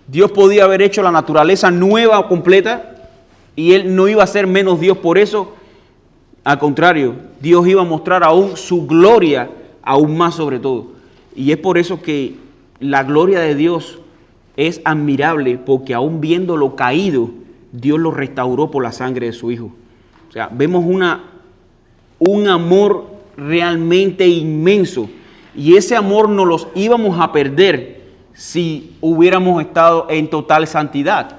Dios podía haber hecho la naturaleza nueva o completa y Él no iba a ser menos Dios por eso. Al contrario, Dios iba a mostrar aún su gloria, aún más sobre todo. Y es por eso que la gloria de Dios es admirable, porque aún viéndolo caído, Dios lo restauró por la sangre de su Hijo. O sea, vemos un amor realmente inmenso. Y ese amor no los íbamos a perder si hubiéramos estado en total santidad.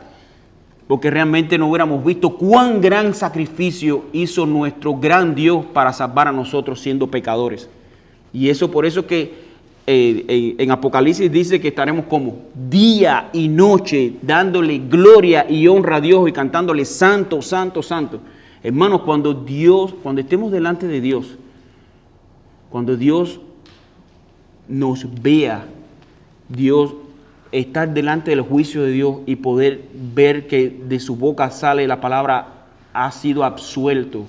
Porque realmente no hubiéramos visto cuán gran sacrificio hizo nuestro gran Dios para salvar a nosotros siendo pecadores. Y eso por eso que en Apocalipsis dice que estaremos como día y noche dándole gloria y honra a Dios y cantándole santo, santo, santo. Hermanos, cuando estemos delante de Dios, cuando Dios nos vea, Dios estar delante del juicio de Dios y poder ver que de su boca sale la palabra, ha sido absuelto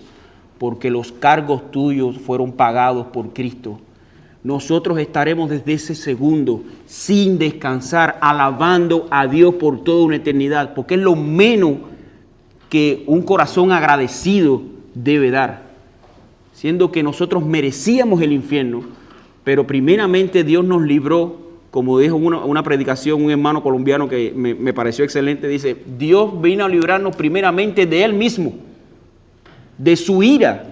porque los cargos tuyos fueron pagados por Cristo. Nosotros estaremos desde ese segundo sin descansar, alabando a Dios por toda una eternidad, porque es lo menos que un corazón agradecido debe dar, siendo que nosotros merecíamos el infierno, pero primeramente Dios nos libró, como dijo una predicación un hermano colombiano que me pareció excelente, dice, Dios vino a librarnos primeramente de Él mismo, de su ira,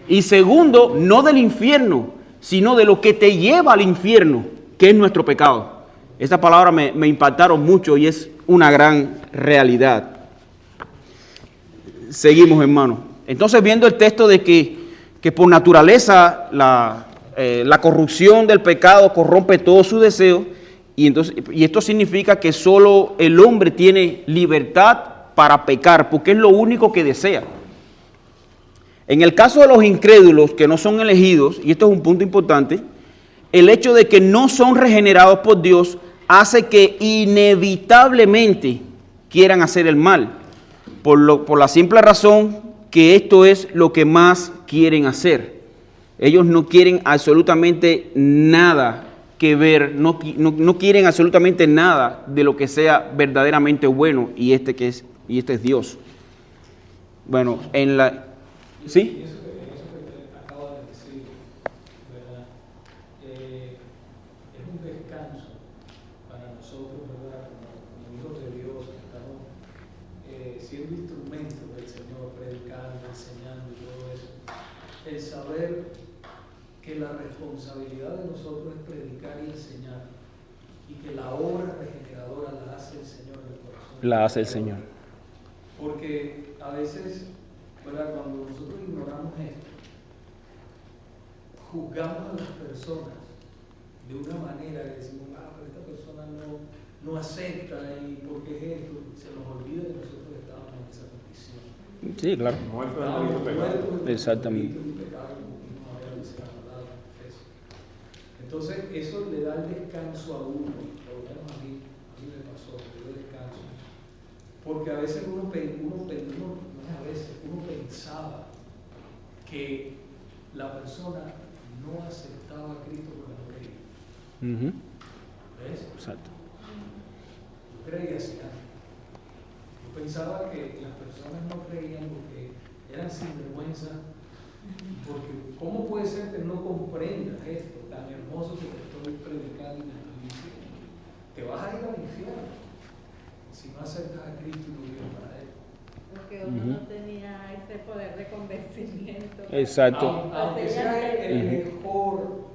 y segundo, no del infierno, sino de lo que te lleva al infierno, que es nuestro pecado. Estas palabras me impactaron mucho y es una gran realidad. Seguimos, hermano. Entonces, viendo el texto de que por naturaleza la corrupción del pecado corrompe todo su deseo, y esto significa que solo el hombre tiene libertad para pecar, porque es lo único que desea. En el caso de los incrédulos que no son elegidos, y esto es un punto importante, el hecho de que no son regenerados por Dios hace que inevitablemente quieran hacer el mal, por la simple razón que esto es lo que más quieren hacer. Ellos no quieren absolutamente nada que ver, no quieren absolutamente nada de lo que sea verdaderamente bueno, y este es Dios. Bueno, ¿sí? Eso que acabo de decir, ¿verdad? Es un descanso para nosotros, ¿verdad? Como hijos de Dios, que estamos siendo instrumentos del Señor, predicando, enseñando y todo eso. El saber que la responsabilidad de nosotros es predicar y enseñar, y que la obra regeneradora la hace el Señor en el corazón. La hace el Señor. Porque a veces, ¿verdad? Cuando nosotros ignoramos esto, juzgamos a las personas de una manera que decimos, pero esta persona no acepta, y porque es esto, se nos olvida que nosotros estábamos en esa condición. Sí, claro. Muerto en el pecado. Exactamente. Entonces, eso le da el descanso a uno, por lo menos a mí me pasó, me dio descanso. Porque a veces uno pensaba que la persona no aceptaba a Cristo porque no creía. ¿Ves? Exacto. Yo creía así antes. Yo pensaba que las personas no creían porque eran sinvergüenza. Porque ¿cómo puede ser que no comprendas esto tan hermoso que te estoy predicando y te estoy diciendo? Te vas a ir al infierno si no aceptas a Cristo y no vives para Él. Porque uno no tenía ese poder de convencimiento. Exacto. Aunque sea el mejor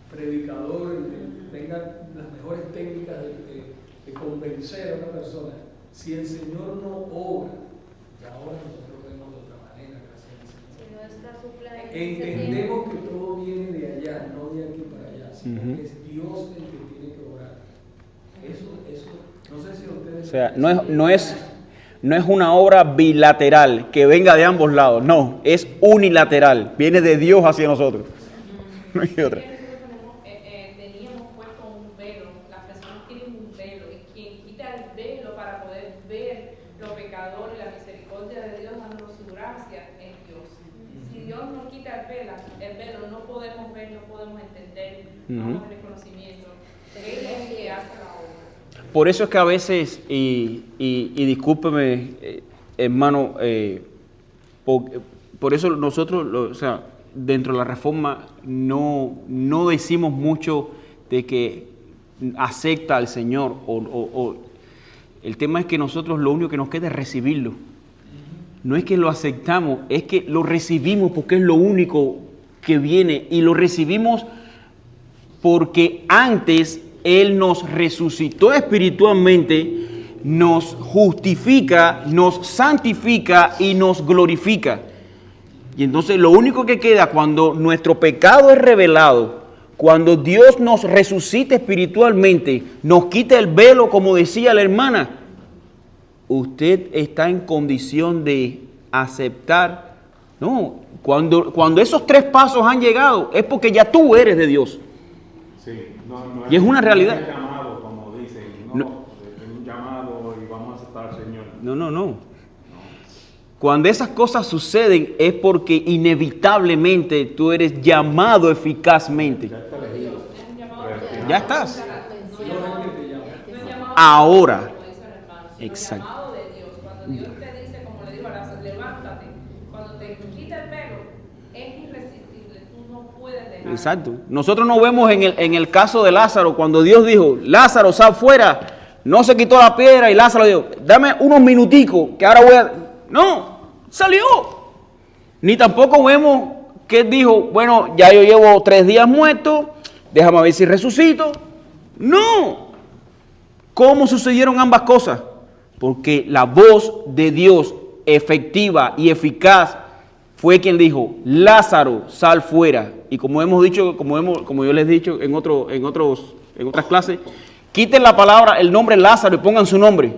predicador, el que tenga las mejores técnicas de convencer a una persona, si el Señor no obra, ya ahora nosotros vemos de otra manera, gracias al Señor. Si no está su plan, Entendemos que todo viene de allá, no de aquí para allá, sino que es Dios el que tiene que orar. Eso, no sé si ustedes... O sea, no es una obra bilateral que venga de ambos lados, no, es unilateral, viene de Dios hacia nosotros. No hay otra. Teníamos puesto un velo, las personas tienen un velo, y quien quita el velo para poder ver los pecadores, la misericordia de Dios dando su gracia es Dios. Si Dios nos quita el velo, no podemos ver, no podemos entender, no podemos tener conocimiento. Él es el que hace la obra. Por eso es que a veces, y discúlpeme, hermano, por eso nosotros, o sea, dentro de la Reforma no decimos mucho de que acepta al Señor, o el tema es que nosotros lo único que nos queda es recibirlo. No es que lo aceptamos, es que lo recibimos porque es lo único que viene, y lo recibimos porque antes Él nos resucitó espiritualmente, nos justifica, nos santifica y nos glorifica. Y entonces lo único que queda cuando nuestro pecado es revelado, cuando Dios nos resucita espiritualmente, nos quita el velo, como decía la hermana, usted está en condición de aceptar. No, cuando esos 3 pasos han llegado, es porque ya tú eres de Dios. Sí, Y es una realidad. No es un llamado, como dicen, no, es un llamado y vamos a aceptar al Señor. No. Cuando esas cosas suceden es porque inevitablemente tú eres llamado eficazmente. Ya está elegido. Ya estás. No es llamado Ahora. como dice el hermano, sino Exacto. llamado de Dios. Cuando Dios te dice, como le dijo a Lázaro, levántate, cuando te quita el pelo, es irresistible, tú no puedes dejar. Exacto. Nosotros no vemos en el caso de Lázaro, cuando Dios dijo, Lázaro, sal fuera, no se quitó la piedra, y Lázaro dijo, dame unos minuticos, que ahora voy a... No, salió. Ni tampoco vemos que dijo, bueno, ya yo llevo 3 días muerto, déjame ver si resucito. No. ¿Cómo sucedieron ambas cosas? Porque la voz de Dios efectiva y eficaz fue quien dijo, Lázaro, sal fuera. Y como hemos dicho, como yo les he dicho en otras clases, quiten la palabra, el nombre Lázaro y pongan su nombre.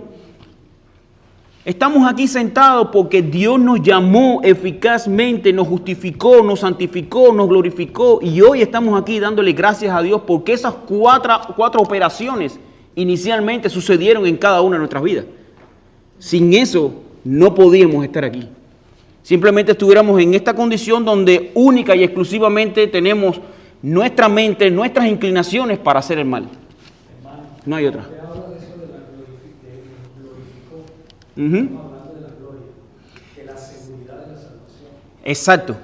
Estamos aquí sentados porque Dios nos llamó eficazmente, nos justificó, nos santificó, nos glorificó y hoy estamos aquí dándole gracias a Dios porque esas cuatro operaciones inicialmente sucedieron en cada una de nuestras vidas. Sin eso no podíamos estar aquí. Simplemente estuviéramos en esta condición donde única y exclusivamente tenemos nuestra mente, nuestras inclinaciones para hacer el mal. No hay otra. Usted habla de eso de la glorificó. Ujú. Estamos hablando de la gloria, de la seguridad de la salvación. Exacto.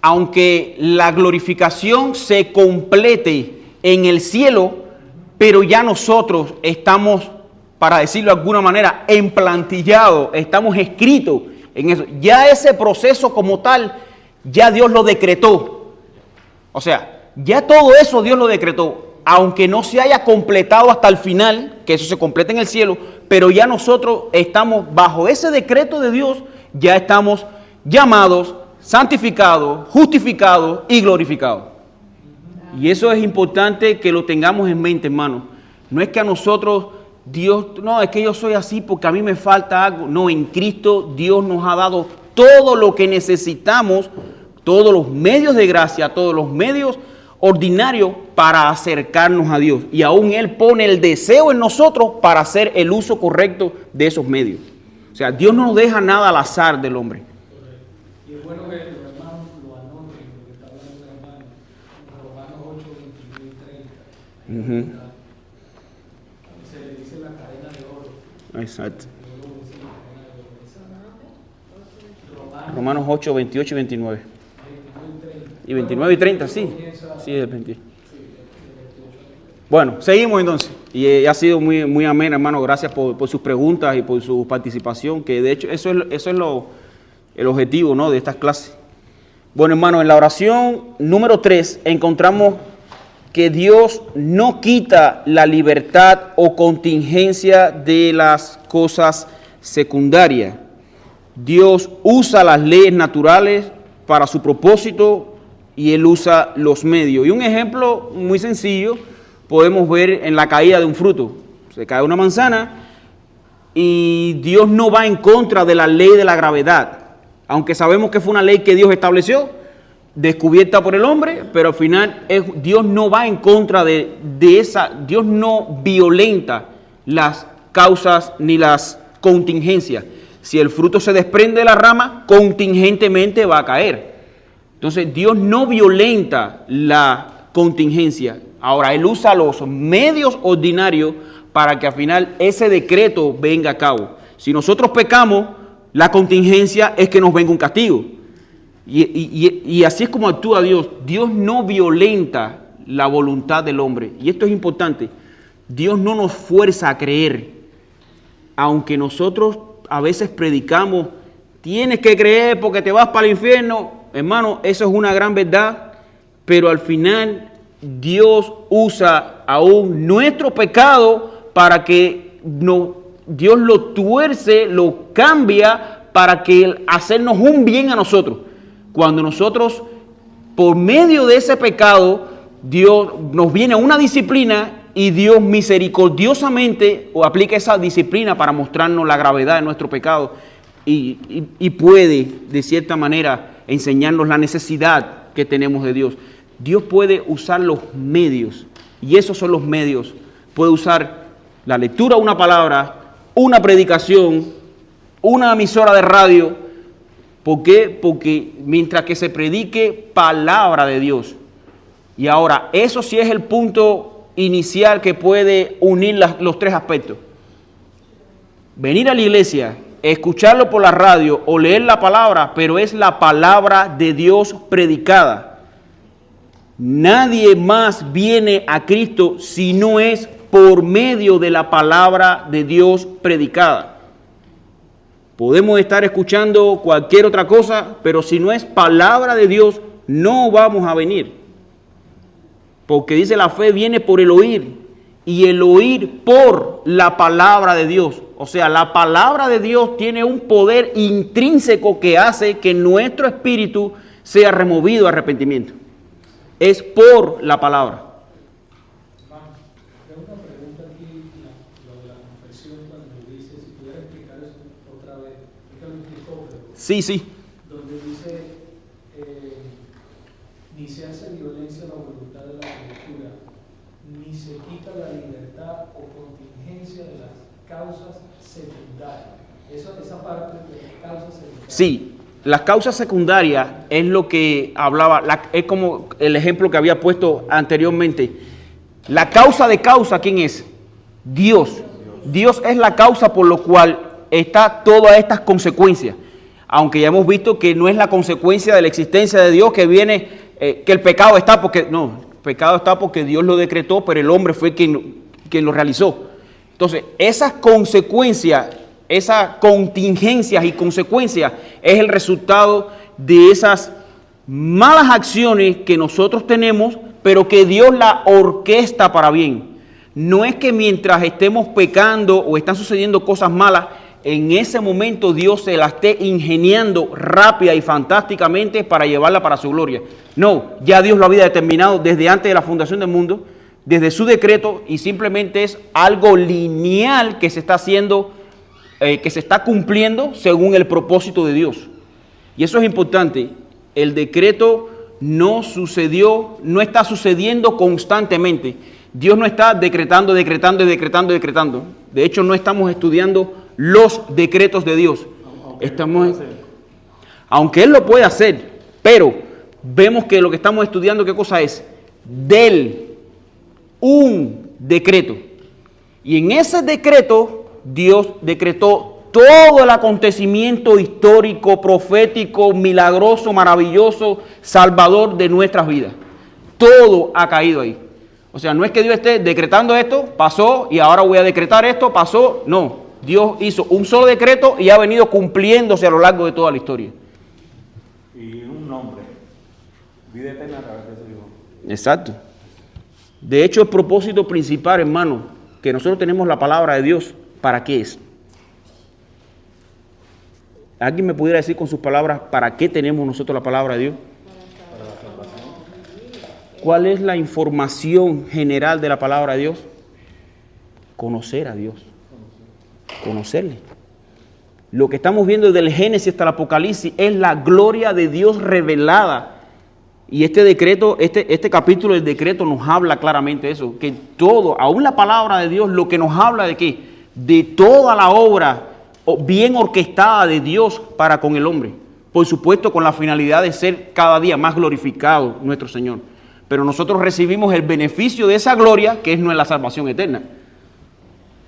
Aunque la glorificación se complete en el cielo, pero ya nosotros estamos, para decirlo de alguna manera, emplantillados, estamos escritos en eso. Ya ese proceso como tal, ya Dios lo decretó. O sea, ya todo eso Dios lo decretó. Aunque no se haya completado hasta el final, que eso se complete en el cielo, pero ya nosotros estamos bajo ese decreto de Dios, ya estamos llamados, santificados, justificados y glorificados. Y eso es importante que lo tengamos en mente, hermano. No es que a nosotros Dios, no, es que yo soy así porque a mí me falta algo. No, en Cristo Dios nos ha dado todo lo que necesitamos, todos los medios de gracia, todos los medios ordinarios para acercarnos a Dios. Y aún Él pone el deseo en nosotros para hacer el uso correcto de esos medios. O sea, Dios no nos deja nada al azar del hombre. Y es bueno que los hermanos lo anoten, porque está hablando de hermanos, Romanos 8, 29 y 30. Se le dice la cadena de oro. Exacto. Luego dice la cadena de oro. Romanos 8, 28 y 29. 29 y 30. Y 29 y 30, sí. Sí, es 20. Bueno, seguimos entonces. Y ha sido muy, muy ameno, hermano. Gracias por sus preguntas y por su participación, que de hecho eso es el objetivo, ¿no?, de estas clases. Bueno, hermano, en la oración número 3 encontramos que Dios no quita la libertad o contingencia de las cosas secundarias. Dios usa las leyes naturales para su propósito y Él usa los medios. Y un ejemplo muy sencillo podemos ver en la caída de un fruto. Se cae una manzana y Dios no va en contra de la ley de la gravedad, aunque sabemos que fue una ley que Dios estableció, descubierta por el hombre, pero al final Dios no va en contra de esa, Dios no violenta las causas ni las contingencias. Si el fruto se desprende de la rama, contingentemente va a caer. Entonces Dios no violenta la contingencia. Ahora, Él usa los medios ordinarios para que al final ese decreto venga a cabo. Si nosotros pecamos, la contingencia es que nos venga un castigo. Y así es como actúa Dios. Dios no violenta la voluntad del hombre. Y esto es importante. Dios no nos fuerza a creer. Aunque nosotros a veces predicamos, tienes que creer porque te vas para el infierno. Hermano, eso es una gran verdad. Pero al final Dios usa aún nuestro pecado para que Dios lo tuerce, lo cambia para que hacernos un bien a nosotros. Cuando nosotros, por medio de ese pecado, Dios nos viene una disciplina y Dios misericordiosamente aplica esa disciplina para mostrarnos la gravedad de nuestro pecado y puede, de cierta manera, enseñarnos la necesidad que tenemos de Dios. Dios puede usar los medios, y esos son los medios. Puede usar la lectura de una palabra, una predicación, una emisora de radio. ¿Por qué? Porque mientras que se predique palabra de Dios. Y ahora, eso sí es el punto inicial que puede unir los tres aspectos. Venir a la iglesia, escucharlo por la radio o leer la palabra, pero es la palabra de Dios predicada. Nadie más viene a Cristo si no es por medio de la palabra de Dios predicada. Podemos estar escuchando cualquier otra cosa, pero si no es palabra de Dios, no vamos a venir. Porque dice la fe viene por el oír, y el oír por la palabra de Dios. O sea, la palabra de Dios tiene un poder intrínseco que hace que nuestro espíritu sea removido a arrepentimiento. Es por la palabra. Tengo una pregunta aquí, lo de la confesión, cuando dice, si pudiera explicar eso otra vez, es que lo explicó, pero Sí. donde dice, ni se hace violencia a la voluntad de la criatura, ni se quita la libertad o contingencia de las causas secundarias. Esa parte de las causas secundarias. Sí, las causas secundarias es lo que hablaba, es como el ejemplo que había puesto anteriormente. La causa de causa, ¿quién es? Dios. Dios es la causa por lo cual está todas estas consecuencias. Aunque ya hemos visto que no es la consecuencia de la existencia de Dios que viene, que el pecado está porque, no, el pecado está porque Dios lo decretó, pero el hombre fue quien lo realizó. Entonces, esas consecuencias, esas contingencias y consecuencias es el resultado de esas malas acciones que nosotros tenemos, pero que Dios la orquesta para bien. No es que mientras estemos pecando o están sucediendo cosas malas, en ese momento Dios se la esté ingeniando rápida y fantásticamente para llevarla para su gloria. No, ya Dios lo había determinado desde antes de la fundación del mundo, desde su decreto, y simplemente es algo lineal que se está haciendo, que se está cumpliendo según el propósito de Dios. Y eso es importante. El decreto no sucedió, no está sucediendo constantemente. Dios no está decretando. De hecho, no estamos estudiando los decretos de Dios. Aunque Él lo puede hacer, pero vemos que lo que estamos estudiando, ¿qué cosa es? Un decreto. Y en ese decreto, Dios decretó todo el acontecimiento histórico, profético, milagroso, maravilloso, salvador de nuestras vidas. Todo ha caído ahí. O sea, no es que Dios esté decretando esto, pasó, y ahora voy a decretar esto, pasó. No, Dios hizo un solo decreto y ha venido cumpliéndose a lo largo de toda la historia. Y un nombre, vida eterna a través de su Hijo. Exacto. De hecho, el propósito principal, hermano, que nosotros tenemos la palabra de Dios, ¿para qué es? ¿Alguien me pudiera decir con sus palabras para qué tenemos nosotros la palabra de Dios? ¿Cuál es la información general de la palabra de Dios? Conocer a Dios. Conocerle. Lo que estamos viendo desde el Génesis hasta el Apocalipsis es la gloria de Dios revelada. Y este decreto, este capítulo del decreto nos habla claramente de eso, que todo, aún la palabra de Dios, lo que nos habla de qué, de toda la obra bien orquestada de Dios para con el hombre. Por supuesto, con la finalidad de ser cada día más glorificado nuestro Señor. Pero nosotros recibimos el beneficio de esa gloria, que es nuestra salvación eterna.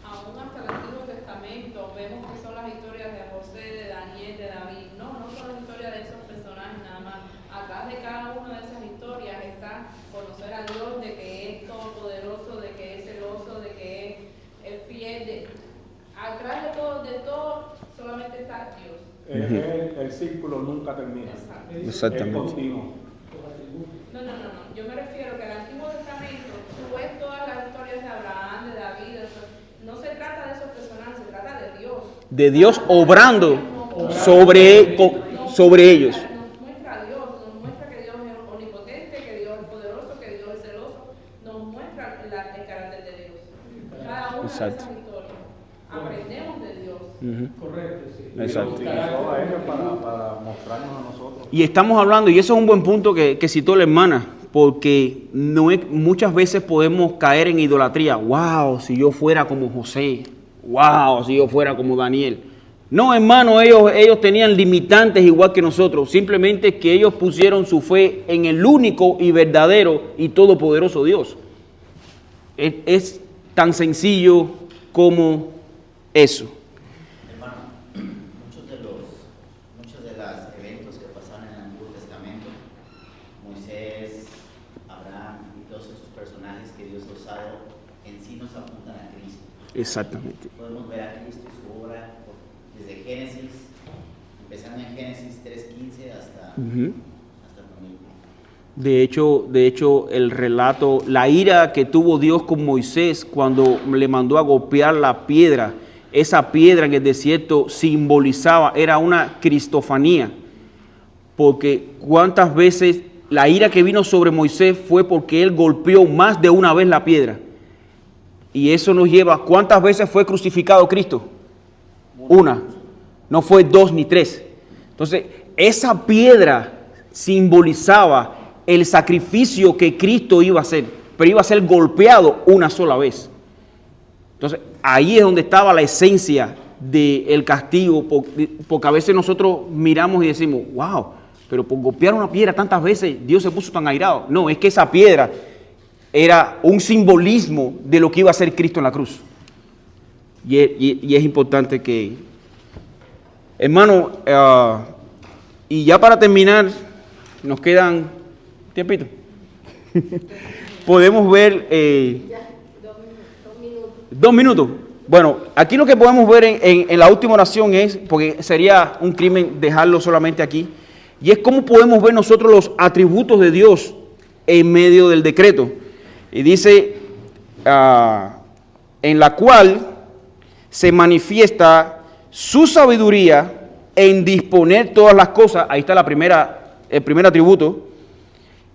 Aún hasta el Antiguo Testamento vemos que son las historias de José, de Daniel, de David. No son las historias de esos personajes nada más. Atrás de cada una de esas historias está conocer a Dios, de que es todopoderoso, de que es celoso, de que es fiel. Atrás de todo solamente está Dios. El círculo nunca termina. Exactamente. Es continuo. No. Yo me refiero que el Antiguo Testamento, tú ves todas las historias de Abraham, de David, no se trata de esos personajes, se trata de Dios. De Dios obrando sobre ellos. Nos muestra a Dios, nos muestra que Dios es omnipotente, que Dios es poderoso, que Dios es celoso, nos muestra el carácter de Dios. Cada una de esas historias aprendemos de Dios. Correcto, sí. Exacto. Utilizó a ellos para mostrarnos a nosotros. Y estamos hablando, y eso es un buen punto que citó la hermana, porque muchas veces podemos caer en idolatría. Wow, si yo fuera como José. Wow, si yo fuera como Daniel. No, hermano, ellos tenían limitantes igual que nosotros. Simplemente que ellos pusieron su fe en el único y verdadero y todopoderoso Dios. Es tan sencillo como eso. Muchos de los eventos que pasaron en el Antiguo Testamento, Moisés, Abraham y todos esos personajes que Dios ha usado, en sí nos apuntan a Cristo. Exactamente. Podemos ver a Cristo y su obra desde Génesis relación en Génesis 3:15 hasta, Ujú. hasta 2000. De hecho, el relato, la ira que tuvo Dios con Moisés cuando le mandó a golpear la piedra, esa piedra en el desierto simbolizaba, era una cristofanía, porque cuántas veces la ira que vino sobre Moisés fue porque él golpeó más de una vez la piedra. Y eso nos lleva, ¿cuántas veces fue crucificado Cristo? Una, no fue 2 ni 3. Entonces, esa piedra simbolizaba el sacrificio que Cristo iba a hacer, pero iba a ser golpeado una sola vez. Entonces, ahí es donde estaba la esencia del castigo, porque a veces nosotros miramos y decimos, wow, pero por golpear una piedra tantas veces Dios se puso tan airado. No, es que esa piedra era un simbolismo de lo que iba a hacer Cristo en la cruz. Y es importante que, hermano, y ya para terminar, nos quedan tiempito. Podemos ver 2 minutos. Bueno, aquí lo que podemos ver en la última oración es, porque sería un crimen dejarlo solamente aquí, y es cómo podemos ver nosotros los atributos de Dios en medio del decreto. Y dice, en la cual se manifiesta su sabiduría en disponer todas las cosas. Ahí está el primer atributo.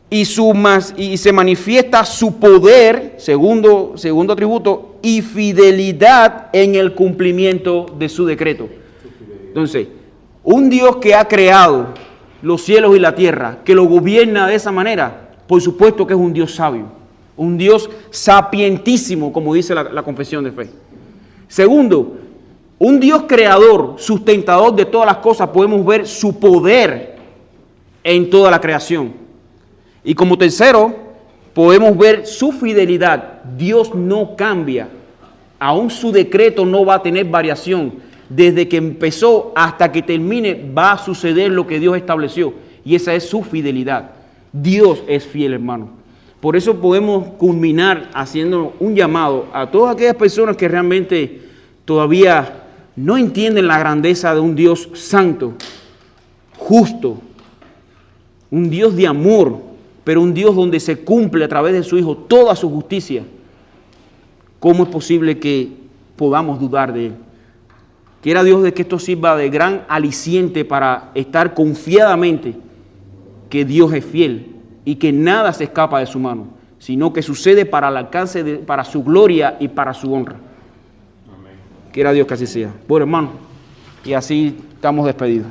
Y se manifiesta su poder, segundo atributo, y fidelidad en el cumplimiento de su decreto. Entonces, un Dios que ha creado los cielos y la tierra, que lo gobierna de esa manera, por supuesto que es un Dios sabio. Un Dios sapientísimo, como dice la confesión de fe. Segundo, un Dios creador, sustentador de todas las cosas, podemos ver su poder en toda la creación. Y como tercero, podemos ver su fidelidad. Dios no cambia. Aún su decreto no va a tener variación. Desde que empezó hasta que termine va a suceder lo que Dios estableció. Y esa es su fidelidad. Dios es fiel, hermano. Por eso podemos culminar haciendo un llamado a todas aquellas personas que realmente todavía no entienden la grandeza de un Dios santo, justo, un Dios de amor, pero un Dios donde se cumple a través de su Hijo toda su justicia. ¿Cómo es posible que podamos dudar de Él? Quiera Dios de que esto sirva de gran aliciente para estar confiadamente que Dios es fiel y que nada se escapa de su mano, sino que sucede para el alcance, para su gloria y para su honra. Amén. Quiera Dios que así sea. Bueno, hermano, y así estamos despedidos.